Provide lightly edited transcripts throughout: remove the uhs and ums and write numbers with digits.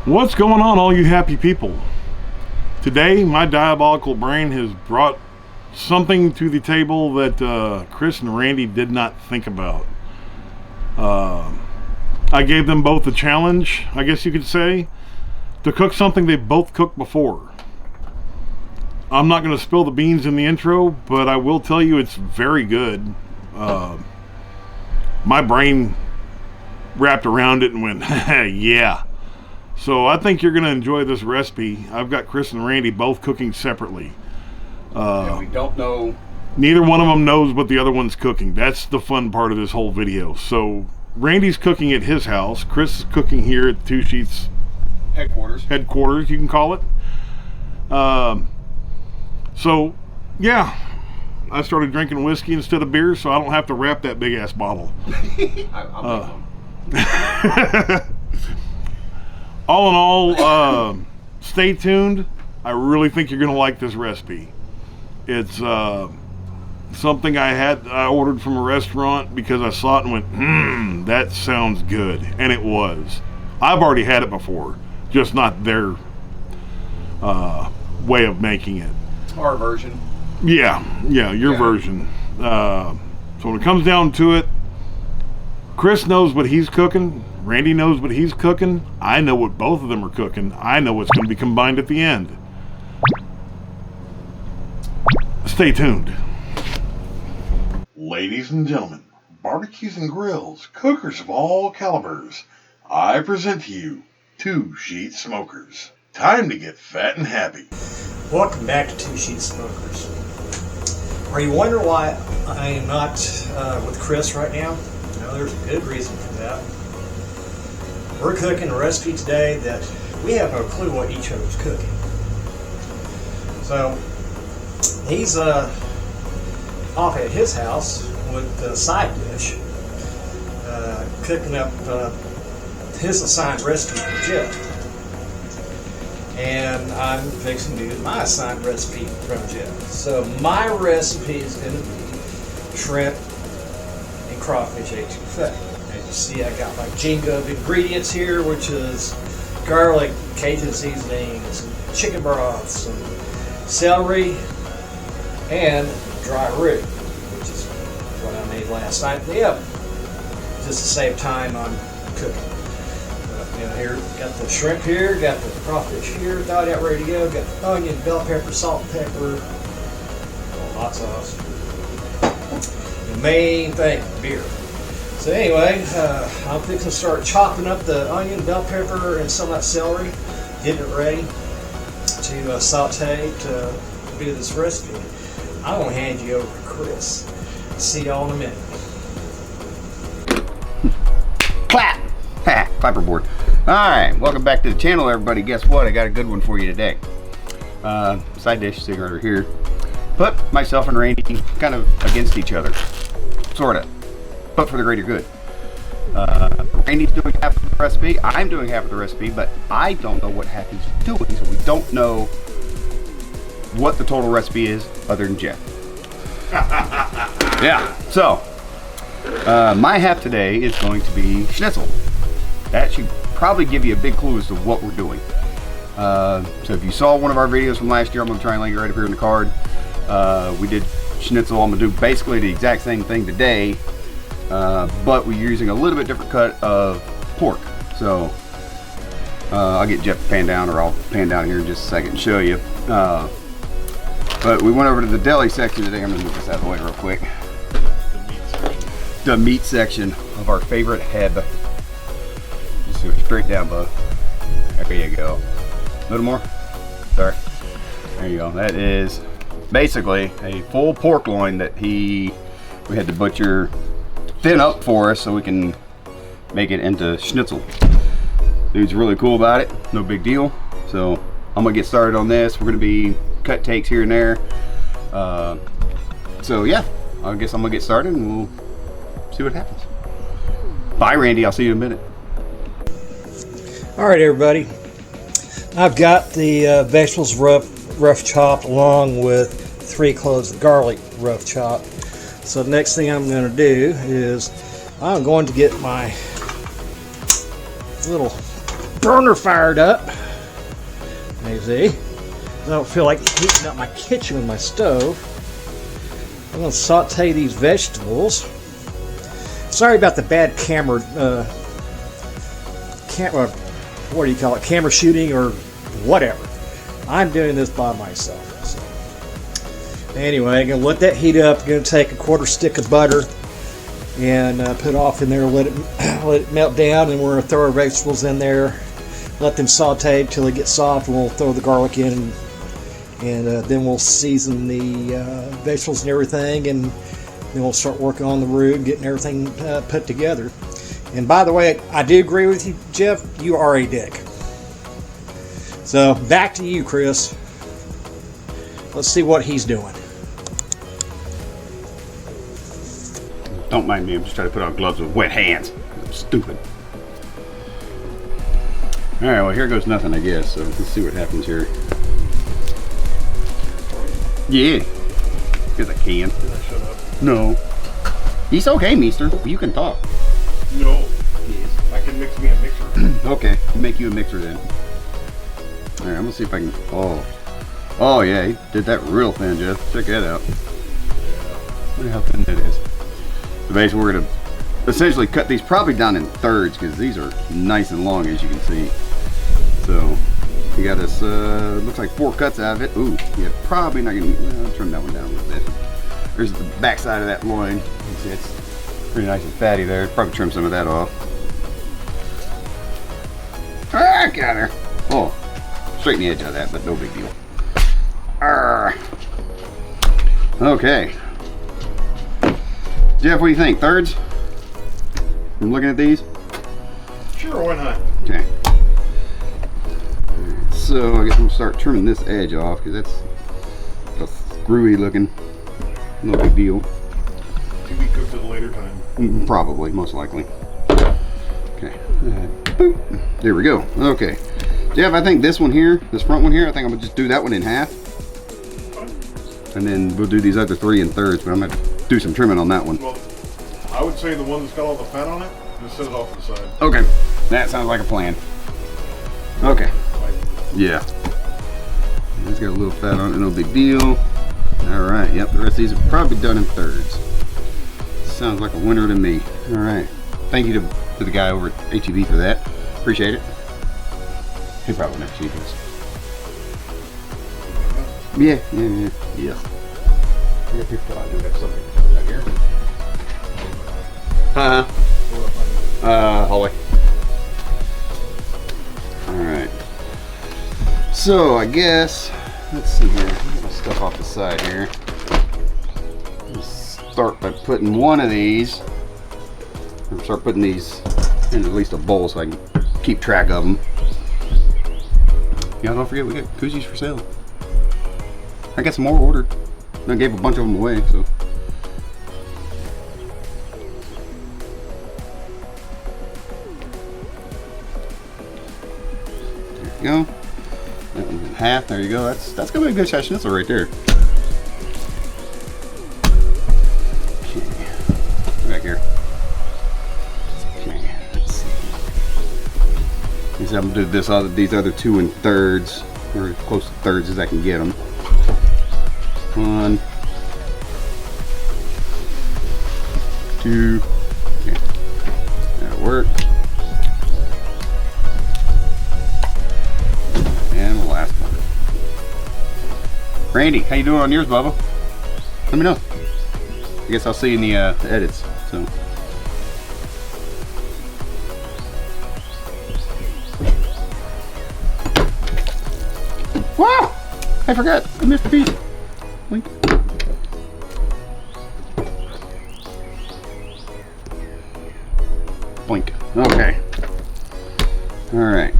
What's going on, all you happy people? Today, my diabolical brain has brought something to the table that Chris and Randy did not think about. I gave them both a challenge, I guess you could say, to cook something they've both cooked before. I'm not going to spill the beans in the intro, but I will tell you it's very good. My brain wrapped around it and went, yeah. So I think you're going to enjoy this recipe. I've got Chris and Randy both cooking separately. And we don't know. Neither one of them knows what the other one's cooking. That's the fun part of this whole video. So Randy's cooking at his house. Chris is cooking here at Two Sheets headquarters, you can call it. So yeah, I started drinking whiskey instead of beer, so I don't have to wrap that big ass bottle. I'll All in all, stay tuned. I really think you're going to like this recipe. It's something I ordered from a restaurant because I saw it and went, that sounds good. And it was. I've already had it before, just not their way of making it. Our version. Yeah, your version. So when it comes down to it, Chris knows what he's cooking. Randy knows what he's cooking. I know what both of them are cooking. I know what's going to be combined at the end. Stay tuned. Ladies and gentlemen, barbecues and grills, cookers of all calibers, I present to you Two Sheet Smokers. Time to get fat and happy. Welcome back to Two Sheet Smokers. Are you wondering why I am not with Chris right now? No, there's a good reason for that. We're cooking a recipe today that we have no clue what each other's cooking. So he's off at his house with the side dish, cooking up his assigned recipe for Jeff. And I'm fixing to do my assigned recipe from Jeff. So my recipe is going to be shrimp and crawfish etouffee. As you see, I got my jingo of ingredients here, which is garlic, Cajun seasoning, some chicken broth, some celery, and dry roux, which is what I made last night in the oven, just to save time on cooking. Here, got the shrimp here, got the crawfish here, thawed out, ready to go. Got the onion, bell pepper, salt, and pepper, hot sauce. The main thing, beer. So anyway, I'm fixing to start chopping up the onion, bell pepper, and some of that celery, getting it ready to saute to do this recipe. I'm going to hand you over to Chris. See y'all in a minute. Clap! Ha! Clapperboard. Alright, welcome back to the channel, everybody. Guess what? I got a good one for you today. Side dish sitting right over here. Put myself and Randy kind of against each other. Sorta. But for the greater good. Randy's doing half of the recipe. I'm doing half of the recipe, but I don't know what half he's doing, so we don't know what the total recipe is other than Jeff. Yeah, so my half today is going to be Schnitzel. That should probably give you a big clue as to what we're doing. So if you saw one of our videos from last year, I'm going to try and link it right up here in the card. We did Schnitzel. I'm going to do basically the exact same thing today, but we're using a little bit different cut of pork. So I'll get Jeff to pan down, or I'll pan down here in just a second and show you. But we went over to the deli section today. I'm going to move this out of the way real quick. The meat section of our favorite heb. Just do it straight down, bud. There you go. A little more. Sorry. There you go. That is basically a full pork loin that we had to butcher thin up for us so we can make it into schnitzel. Dude's really cool about it. No big deal. So I'm gonna get started on this. We're gonna be cut takes here and there. So yeah, I guess I'm gonna get started and we'll see what happens. Bye, Randy. I'll see you in a minute. All right, everybody. I've got the vegetables rough chopped along with 3 cloves of garlic rough chopped. So the next thing I'm going to do is I'm going to get my little burner fired up. Easy. I don't feel like heating up my kitchen with my stove. I'm going to saute these vegetables. Sorry about the bad camera, what do you call it? Camera shooting or whatever. I'm doing this by myself. So. Anyway, I'm going to let that heat up. I'm going to take a 1/4 stick of butter and put it off in there, let it melt down, and we're going to throw our vegetables in there, let them saute until they get soft, and we'll throw the garlic in, and then we'll season the vegetables and everything, and then we'll start working on the roux, getting everything put together. And by the way, I do agree with you, Jeff, you are a dick. So back to you, Chris. Let's see what he's doing. Don't mind me, I'm just trying to put on gloves with wet hands. I'm stupid. Alright, well here goes nothing, I guess, so let's see what happens here. Yeah. Because I can. Can I shut up? No. He's okay, mister. You can talk. No. Yes. I can mix me a mixer. Okay, make you a mixer then. Alright, I'm gonna see if I can. Oh yeah, he did that real thin, Jeff. Check that out. Look how thin that is. So basically we're gonna essentially cut these probably down in thirds because these are nice and long, as you can see. So we got this looks like 4 cuts out of it. Ooh, yeah, probably not gonna, well, I'll trim that one down a little bit. There's the back side of that loin. You can see it's pretty nice and fatty there. Probably trim some of that off. Ah, got her. Oh, straighten the edge of that, but no big deal. Arrgh. Okay. Jeff, what do you think? Thirds? I'm looking at these? Sure, why not? Okay. So I guess I'm gonna start trimming this edge off because that's a screwy looking. No big deal. To be cooked at a later time. Probably, most likely. Okay. Boop. There we go. Okay. Jeff, I think this one here, this front one here, I think I'm gonna just do that one in half. And then we'll do these other 3 in thirds, but I'm gonna do some trimming on that one. Well, I would say the one that's got all the fat on it, just set it off to the side. Okay. That sounds like a plan. Okay. Yeah. It's got a little fat on it, no big deal. Alright, yep, the rest of these are probably done in thirds. Sounds like a winner to me. Alright. Thank you to the guy over at Etouffee for that. Appreciate it. He probably never see this. Yeah. I got people I do have something out here. Hallway. Alright. So I guess, let's see here. Get my stuff off the side here. Let's start by putting one of these. Or start putting these in at least a bowl so I can keep track of them. Yeah, don't forget we got koozies for sale. I got some more ordered. I gave a bunch of them away, so. There you go. That one's in half. There you go. That's gonna be a good size schnitzel right there. Okay. Back here. Okay. Let's see. I'm gonna do these other 2 in thirds, or as close to thirds as I can get them. 1, 2. Okay. That'll work. And the last one. Randy, how you doing on yours, Bubba? Let me know. I guess I'll see you in the edits. So. Wow! I forgot. I missed a piece. Blink. Blink. Okay. All right.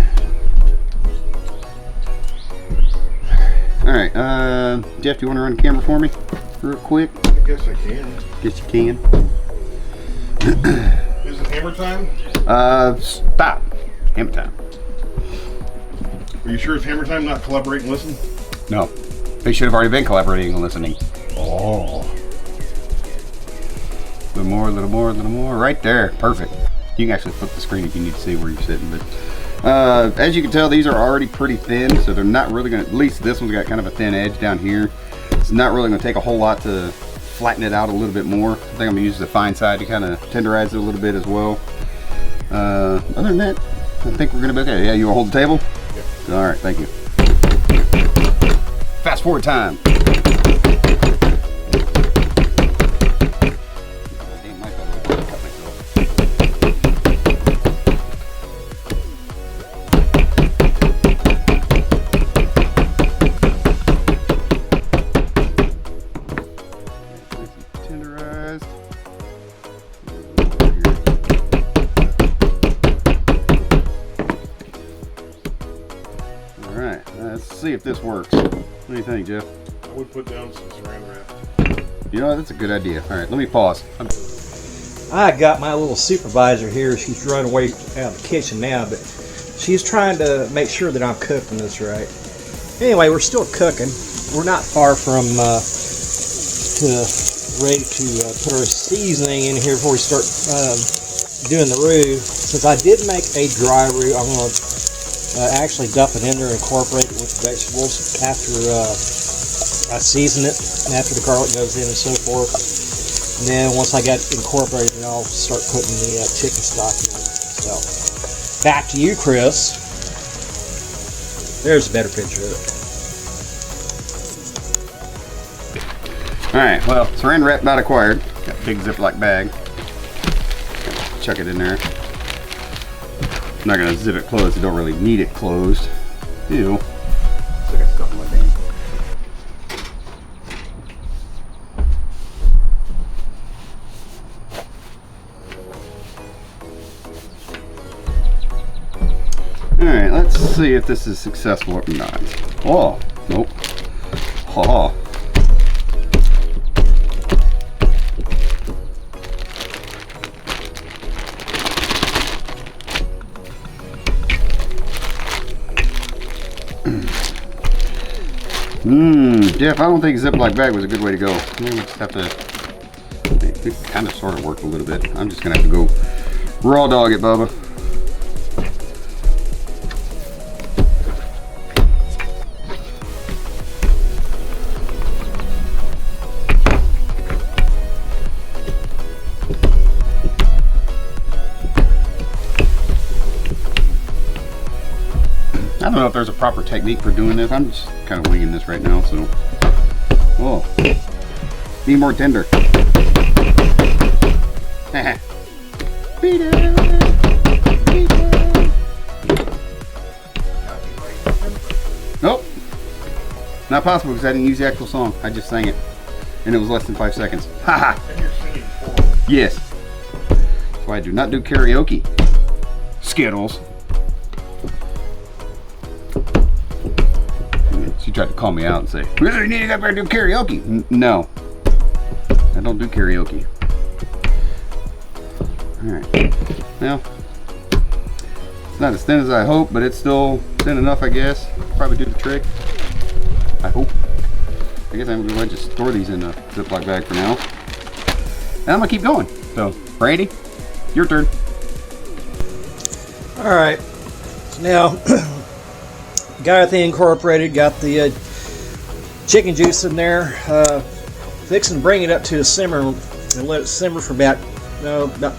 All right. Jeff, do you want to run the camera for me, real quick? I guess I can. Guess you can. Is it hammer time? Stop. Hammer time. Are you sure it's hammer time, not collaborate and listen? No. They should have already been collaborating and listening. Oh. A little more, a little more, a little more. Right there. Perfect. You can actually flip the screen if you need to see where you're sitting, but As you can tell, these are already pretty thin, so they're not really gonna, at least this one's got kind of a thin edge down here. It's not really gonna take a whole lot to flatten it out a little bit more. I think I'm gonna use the fine side to kind of tenderize it a little bit as well. Other than that, I think we're gonna be okay. Yeah, you wanna hold the table? Yeah. All right, thank you. Fast forward time. Let's see if this works. What do you think, Jeff? I would put down some saran wrap. You know, that's a good idea. All right, let me pause. I got my little supervisor here. She's running away out of the kitchen now, but she's trying to make sure that I'm cooking this right. Anyway, we're still cooking. We're not far from ready to put our seasoning in here before we start doing the roux. Since I did make a dry roux, I'm going to actually dump it in there and incorporate it with the vegetables after I season it, and after the garlic goes in and so forth. And then once I got it incorporated, then I'll start putting the chicken stock in it. So, back to you, Chris. There's a better picture of it. Alright, well, saran wrap not acquired. Got a big Ziploc bag. Chuck it in there. I'm not gonna zip it closed. You don't really need it closed. Ew. Still got stuff in my thing. Alright, let's see if this is successful or not. Oh, nope. Oh. Jeff, I don't think Ziploc bag was a good way to go. We just have to, it kind of sort of worked a little bit. I'm just gonna have to go raw dog it, Bubba. I don't know if there's a proper technique for doing this. I'm just kind of winging this right now, so. Whoa. Be more tender. Beat it. Beat it. Nope. Not possible because I didn't use the actual song. I just sang it. And it was less than 5 seconds. Haha. And you're singing for. Yes. That's why I do not do karaoke. Skittles. She tried to call me out and say, "You need to go up there and do karaoke." No, I don't do karaoke. All right. Well, it's not as thin as I hope, but it's still thin enough, I guess. Probably do the trick. I hope. I guess I'm going to just store these in a Ziploc bag for now. And I'm gonna keep going. So, Brandy, your turn. All right. So now. Got everything incorporated, got the chicken juice in there, fixing to bring it up to a simmer and let it simmer for about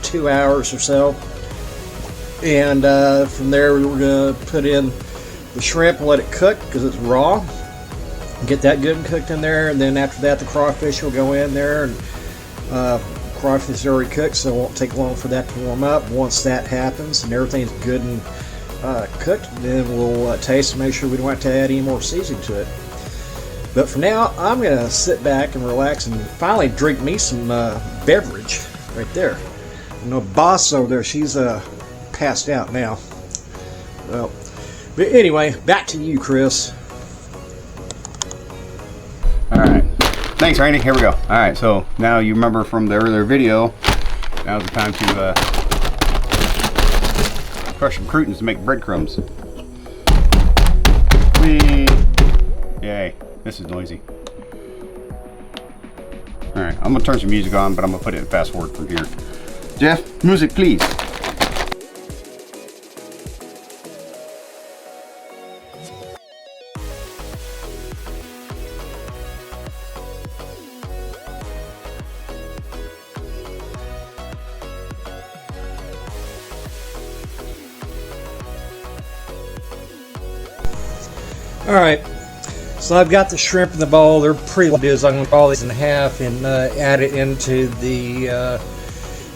2 hours or so. And from there we're going to put in the shrimp and let it cook because it's raw. Get that good and cooked in there, and then after that the crawfish will go in there. And crawfish is already cooked, so it won't take long for that to warm up. Once that happens and everything's good and cooked, then we'll taste and make sure we don't have to add any more seasoning to it. But for now, I'm going to sit back and relax and finally drink me some beverage right there. You know, boss over there, she's passed out now. Well, but anyway, back to you, Chris. All right. Thanks, Randy. Here we go. All right. So now you remember from the earlier video, now's the time to crush some croutons to make breadcrumbs. Whee! Yay, this is noisy. Alright, I'm gonna turn some music on, but I'm gonna put it in fast forward from here. Jeff, music please. All right, so I've got the shrimp in the bowl. They're pretty good. I'm going to roll these in half and add it into the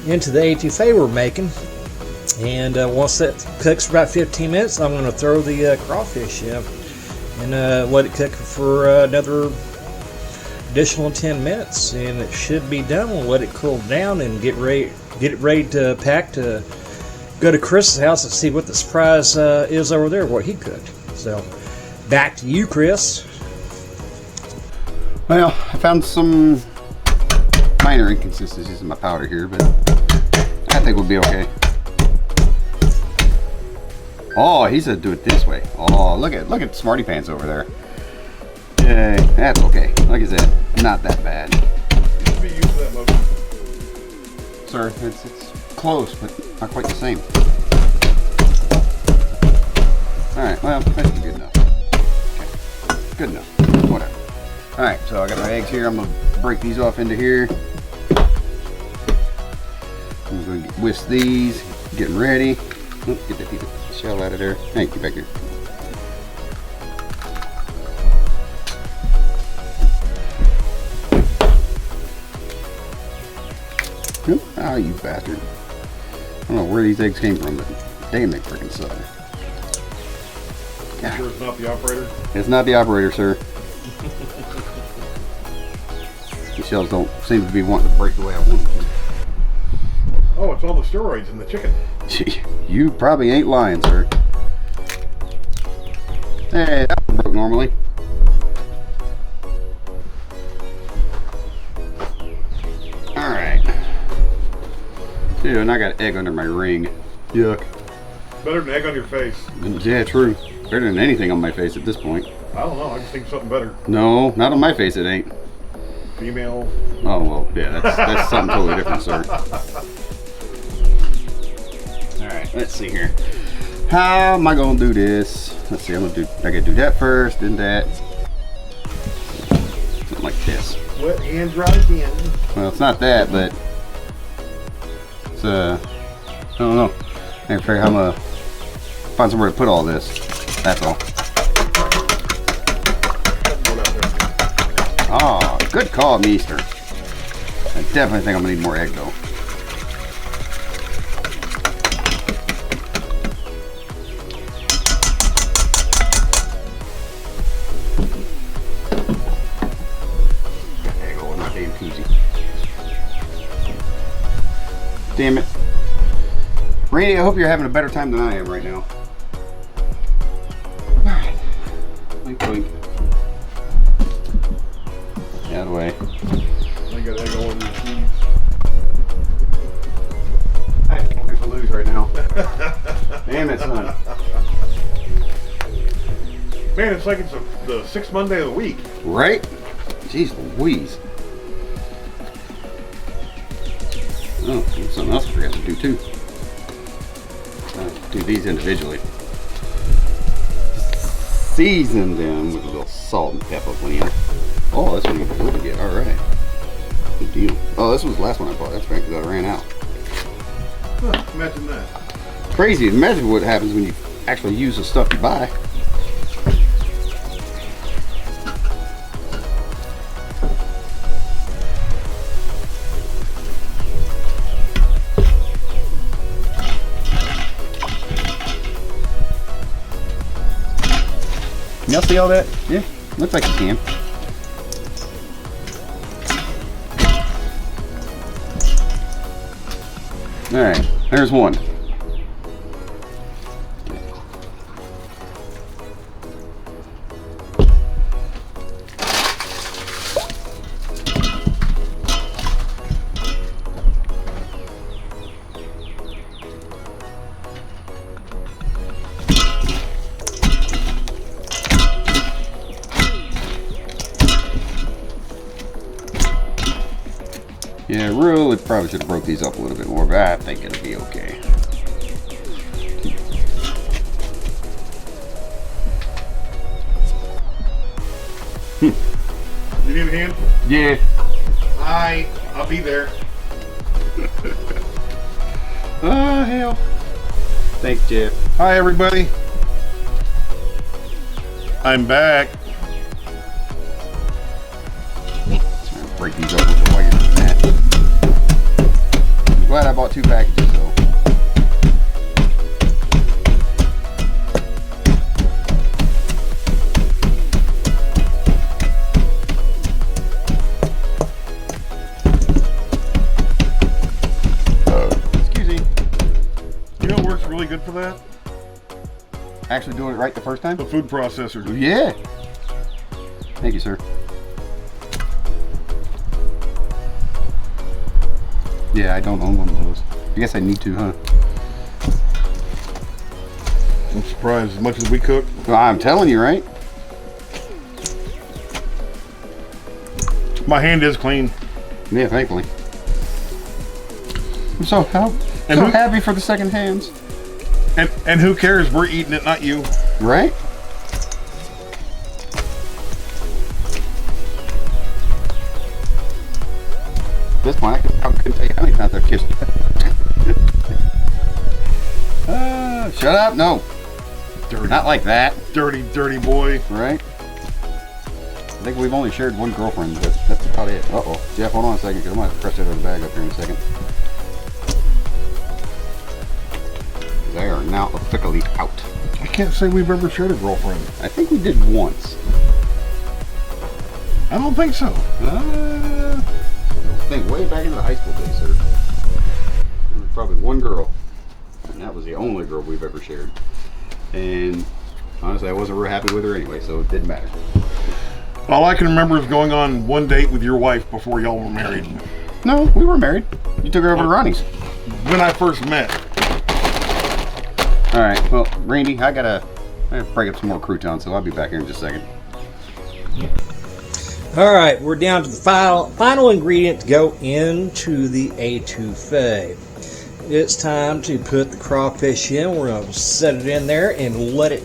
etouffee we're making. And once that cooks for about 15 minutes, I'm going to throw the crawfish in and let it cook for another additional 10 minutes. And it should be done. We'll let it cool down and get it ready to pack to go to Chris's house and see what the surprise is over there, what he cooked. So. Back to you, Chris. Well, I found some minor inconsistencies in my powder here, but I think we'll be okay. Oh, he said do it this way. Oh, look at Smarty Pants over there. Yeah, that's okay. Like I said, not that bad. You should be used to that motion. Sir, it's close, but not quite the same. All right, well, that should be good enough. Good enough. Whatever. Alright, so I got my eggs here. I'm going to break these off into here. I'm going to whisk these. Get them ready. Oh, get that piece of shell out of there. Hey, get back here. Ah, you bastard. I don't know where these eggs came from, but damn, they freaking suck. You sure it's not the operator? It's not the operator, sir. The shells don't seem to be wanting to break the way I want them to. Oh, it's all the steroids in the chicken. Gee, you probably ain't lying, sir. Hey, that one broke normally. Alright. Dude, and I got egg under my ring. Yuck. Better than egg on your face. Yeah, true. Better than anything on my face at this point. I don't know. I just think something better. No, not on my face it ain't. Female. Oh, well, yeah, that's something totally different, sir. Alright, let's see here. How am I going to do this? Let's see, I gotta do that first, then that. Something like this. Wet and dry again. Well, it's not that, but it's, I don't know. I can figure out how I'm going to find somewhere to put all this. That's all. Oh, good call, Meester. I definitely think I'm gonna need more egg though. Got egg all in my damn koozie. Damn it. Randy, I hope you're having a better time than I am right now. Alright. Blink, blink. Out of the way. I got egg all in your cheese. I can't wait to lose right now. Damn it, son. Man, it's like it's the 6th Monday of the week. Right? Jeez Louise. Oh, there's something else I forgot to do too. Do these individually. Season them with a little salt and pepper when you. Oh, this one looks really good. All right. Good deal. Oh, this was the last one I bought. That's right, because I ran out. Huh, imagine that. Crazy. Imagine what happens when you actually use the stuff you buy. Can y'all see all that? Yeah, looks like you can. All right, there's one. Yeah, really probably should have broke these up a little bit more, but I think it'll be okay. You need a hand? Yeah. I'll be there. Oh, hell. Thanks, Jeff. Hi, everybody. I'm back. Just gonna break these open while you're doing that. I'm glad I bought 2 packages, though. Really good for that? Actually doing it right the first time? The food processor. Yeah. Thank you, sir. Yeah, I don't own one of those. I guess I need to, huh? I'm surprised as much as we cook. Well, I'm telling you, right? My hand is clean. Yeah, thankfully. I'm so happy for the second hands. And who cares? We're eating it, not you. Right? At this point, I couldn't tell you how many times I've kissed you. Shut up! No. Dirty. Not like that. Dirty, dirty boy. Right? I think we've only shared one girlfriend, but that's about it. Uh-oh. Jeff, hold on a second, because I'm going to have to press that other bag up here in a second. They are now officially out. I can't say we've ever shared a girlfriend. I think we did once. I don't think so. I think way back in the high school days, sir. There was probably one girl, and that was the only girl we've ever shared. And honestly, I wasn't real happy with her anyway, so it didn't matter. All I can remember is going on one date with your wife before y'all were married. No, we were married. You took her over to Ronnie's. When I first met. All right, well, Randy, I gotta break up some more croutons, so I'll be back here in just a second. All right, we're down to the final ingredient to go into the etouffee. It's time to put the crawfish in. We're gonna set it in there and let it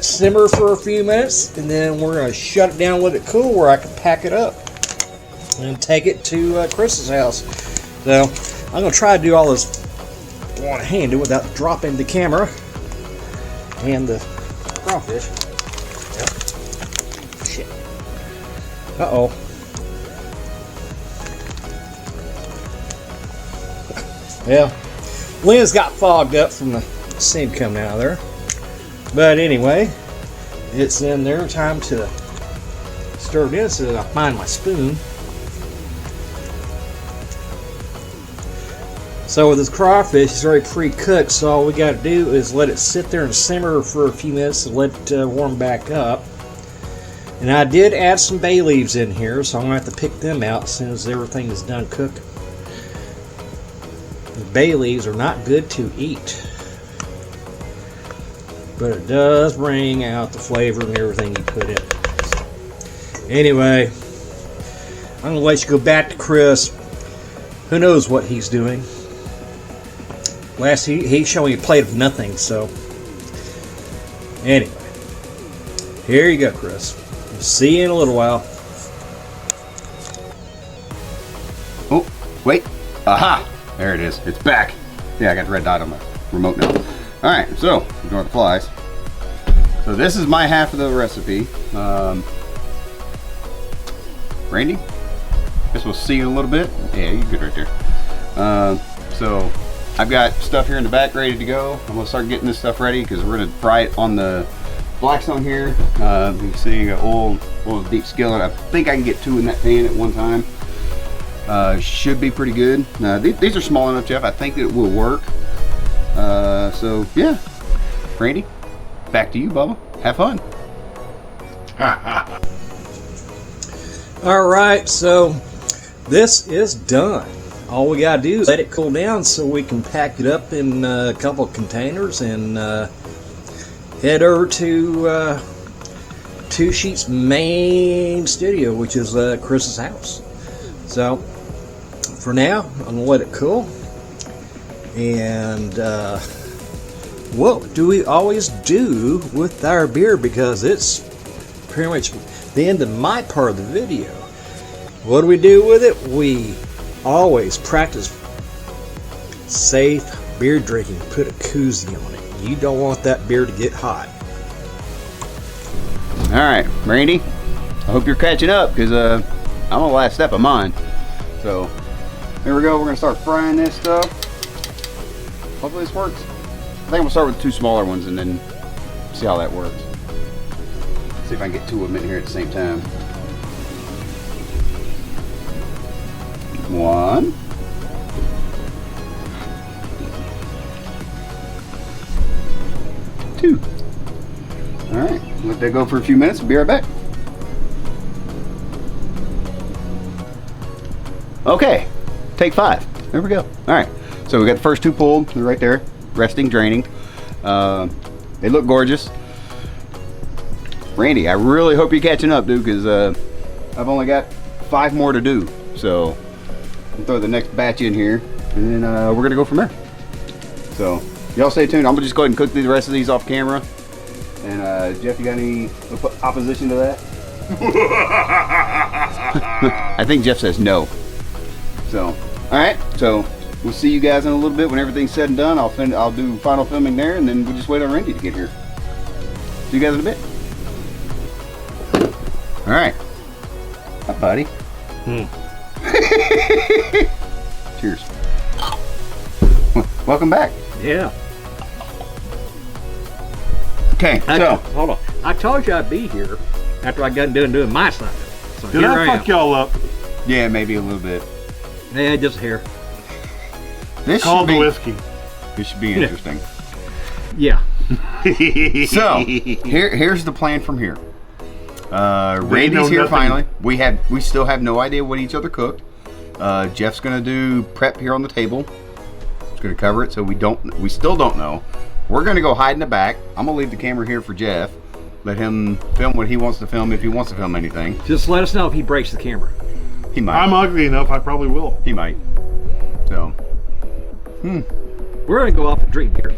simmer for a few minutes, and then we're gonna shut it down, let it cool, where I can pack it up and take it to Chris's house. So I'm gonna try to do all this one-handed without dropping the camera and the crawfish. Yep. Shit. Uh-oh. Well, lens got fogged up from the steam coming out of there. But anyway, it's in there. Time to stir it in so that I find my spoon. So with this crawfish, it's already pre-cooked, so all we got to do is let it sit there and simmer for a few minutes and let it warm back up. And I did add some bay leaves in here, so I'm going to have to pick them out as soon as everything is done cooking. The bay leaves are not good to eat, but it does bring out the flavor and everything you put in. Anyway, I'm going to let you go back to Chris. Who knows what he's doing? Last he showed me a plate of nothing, so anyway, here you go, Chris. We'll see you in a little while. Oh, wait. Aha! There it is. It's back. Yeah, I got the red dot on my remote now. Alright, so, ignore the flies. So this is my half of the recipe. Randy? Guess we'll see you in a little bit. Yeah, you're good right there. So I've got stuff here in the back ready to go. I'm gonna start getting this stuff ready because we're gonna fry it on the Blackstone here. You can see I got oil deep skillet. I think I can get 2 in that pan at one time. Should be pretty good. These are small enough, Jeff. I think that it will work. So yeah, Randy, back to you, Bubba. Have fun. All right, so this is done. All we gotta do is let it cool down so we can pack it up in a couple of containers and head over to Two Sheets main studio, which is Chris's house. So for now, I'm gonna let it cool. And what do we always do with our beer? Because it's pretty much the end of my part of the video. What do we do with it? We always practice safe beer drinking. Put a koozie on it. You don't want that beer to get hot. All right, Randy, I hope you're catching up because I'm on the last step of mine. So here we go. We're gonna start frying this stuff. Hopefully this works. I think we'll start with 2 smaller ones and then see how that works. See if I can get 2 of them in here at the same time. 1. 2. All right, let that go for a few minutes. We'll be right back. Okay, take 5. There we go. All right, so we got the first 2 pulled. They're right there, resting, draining. They look gorgeous. Randy, I really hope you're catching up, dude, because I've only got 5 more to do. So I'll throw the next batch in here, and then we're gonna go from there. So y'all stay tuned. I'm gonna just go ahead and cook the rest of these off camera. And Jeff, you got any opposition to that? I think Jeff says no. So, all right. So we'll see you guys in a little bit when everything's said and done. I'll do final filming there, and then we'll just wait on Randy to get here. See you guys in a bit. All right. Hi, buddy. Cheers. Welcome back. Yeah. Okay, so hold on. I told you I'd be here after I got done doing my side. So Did I fuck y'all up? yeah, maybe a little bit. Yeah, just here. This Call should the be, whiskey. this should be interesting. Yeah. So here's the plan from here. know Randy's here nothing. finally. We still have no idea what each other cooked. Jeff's gonna do prep here on the table. He's gonna cover it, so we still don't know. We're gonna go hide in the back. I'm gonna leave the camera here for Jeff. Let him film what he wants to film if he wants to film anything. Just let us know if he breaks the camera. He might. I'm ugly enough, I probably will. He might. So. We're gonna go off and drink beer.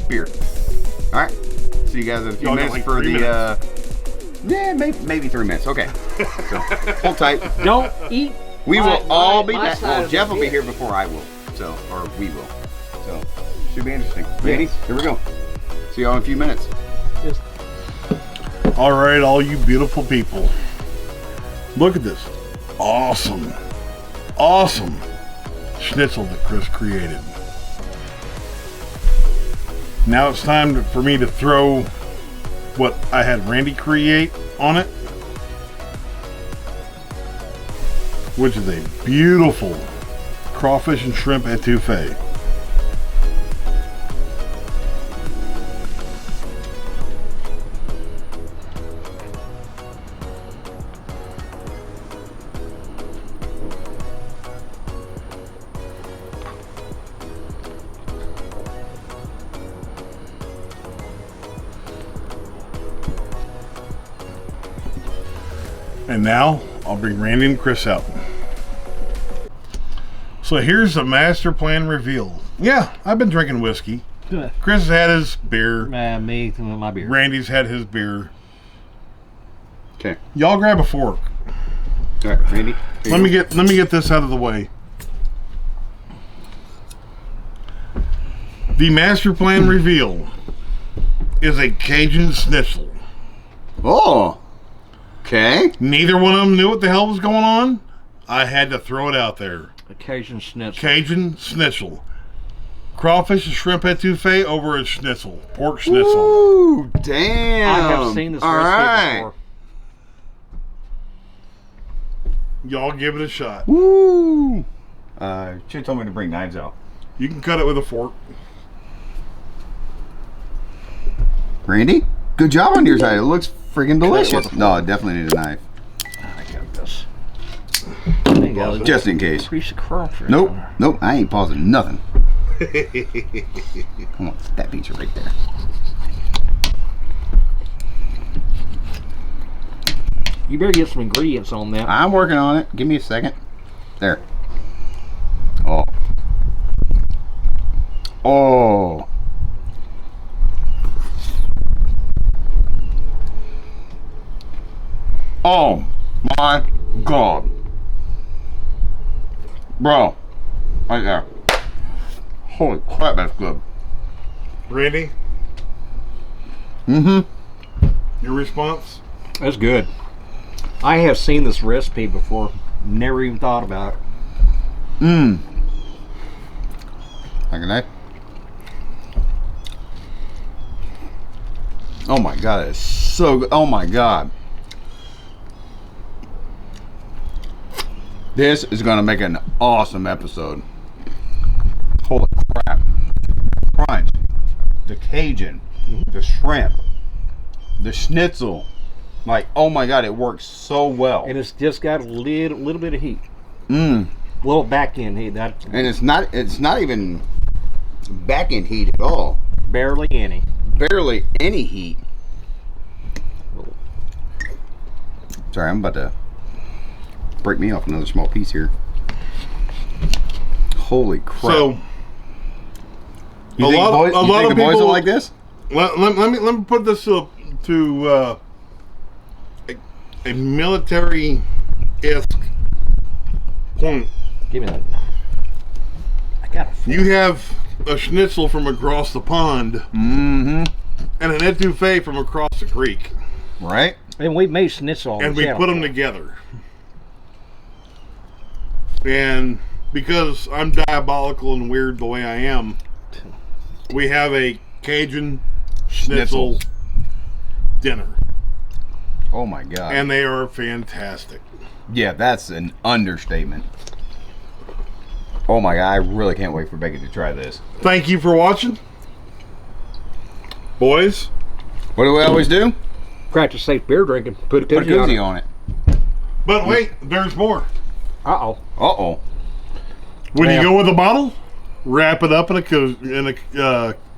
Beer. All right. See you guys in a few Y'all got minutes like for 3 the. Yeah, maybe 3 minutes. Okay. So hold tight. Don't eat. We will all be my back. side Well, of Jeff the will be beer. here before I will. So, or we will. So, should be interesting. Ready? Here we go. See y'all in a few minutes. Just All right, all you beautiful people. Look at this. Awesome. Awesome schnitzel that Chris created. Now it's time for me to throw what I had Randy create on it, which is a beautiful crawfish and shrimp etouffee. And now I'll bring Randy and Chris out. So here's the master plan reveal. Yeah, I've been drinking whiskey. Chris has had his beer. me, my beer. Randy's had his beer. Okay. Y'all grab a fork. All right, Randy. Let me get this out of the way. The master plan reveal is a Cajun Schnitzel. Oh. Okay. Neither one of them knew what the hell was going on. I had to throw it out there. Cajun Schnitzel. Cajun Schnitzel. Crawfish and shrimp etouffee over a schnitzel. Pork schnitzel. Ooh, damn. I have seen this All recipe right. before. Y'all give it a shot. Woo. Should have told me to bring knives out. You can cut it with a fork. Randy, good job on your side. It looks friggin' delicious. with a No, I definitely need a knife. I got this. There you go. Just in case. Piece of crawfish. Nope, nope, I ain't pausing nothing. Come on, that beats you right there. You better get some ingredients on that. I'm working on it. Give me a second. There. Oh. Oh. Oh my God. Bro. Right there. Holy crap, that's good. Randy, Mm-hmm. your response? That's good. I have seen this recipe before. Never even thought about it. Mmm. Like a knife. Oh my God, it's so good. Oh my God. This is gonna make an awesome episode. Holy crap. Crunch. The Cajun. The shrimp. The schnitzel. Like, oh my God, it works so well. And it's just got a little bit of heat. Mmm. A little back end heat. That And it's not even back end heat at all. barely any. Barely any heat. Sorry, I'm about to break me off another small piece here. Holy crap. So, you a think, lot- boys, a you lot think of the boys people- will like this? let me put this to a military-esque point. Give me that. I got a You have a schnitzel from across the pond Mm-hmm. and an etouffee from across the creek, Right? And we made schnitzel on and the we channel. put them together. And because I'm diabolical and weird the way I am, we have a Cajun schnitzel dinner, Oh my God. and they are fantastic. yeah, that's an understatement. Oh my God, I really can't wait for Becky to try this. Thank you for watching, boys. What do we always do? Practice safe beer drinking. Put a Put a koozie koozie on it. on it. But wait, there's more. Uh-oh. Uh-oh. When Yeah. you go with a bottle, wrap it up in a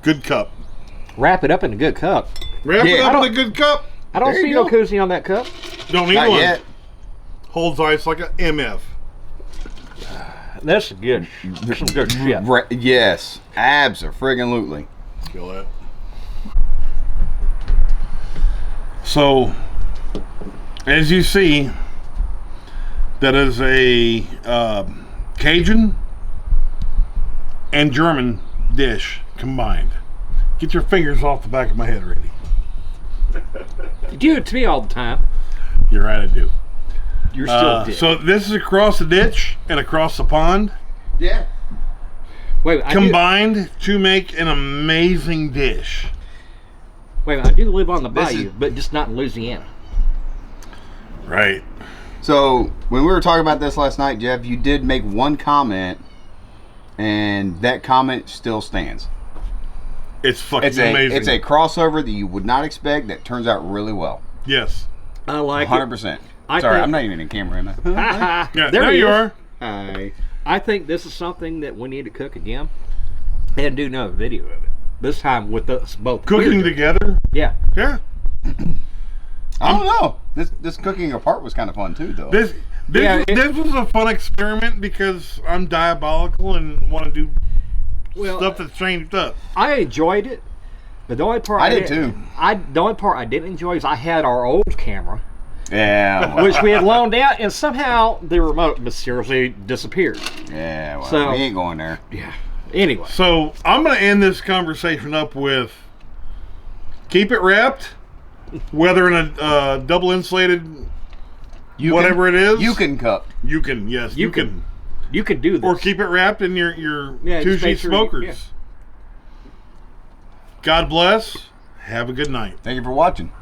good cup. Wrap it up in a good cup. Wrap Yeah. it I up don't- in a good cup. I don't There you see no go. koozie on that cup. Don't need Not one. yet. Holds ice like a MF. That's good. Some good shit. Yes. Abso-friggin-lutely. Kill that. So, as you see, that is a Cajun and German dish combined. Get your fingers off the back of my head, Randy. You do it to me all the time. You're right, I do. You're still a dick. So this is across the ditch and across the pond, Yeah. Wait, I combined to make an amazing dish. I do live on the This bayou, is- but just not in Louisiana. Right. So, when we were talking about this last night, Jeff, you did make one comment, and that comment still stands. It's fucking It's amazing. a crossover that you would not expect that turns out really well. Yes. I like 100%. I Sorry, think- I'm not even in camera, am I? it. Yeah, there there he you is. are. Hi. I think this is something that we need to cook again and do another video of it. This time with us both Cooking beer together. Yeah. Yeah. I don't know. This cooking apart was kind of fun too, though. This Yeah, this was a fun experiment because I'm diabolical and want to do Well, stuff that's changed up. I enjoyed it, but the only part I did didn't- too. The only part I didn't enjoy is I had our old camera, Yeah. Well, which we had loaned out, and somehow the remote mysteriously disappeared. yeah. Well, So- we ain't going there. Yeah. Anyway, So I'm going to end this conversation up with keep it wrapped, whether in a double insulated, You whatever can, it is. You can cup. You can, yes, You you can. you could do this. Or keep it wrapped in your Yeah, two just make sheet sure you- smokers. yeah. God bless. Have a good night. Thank you for watching.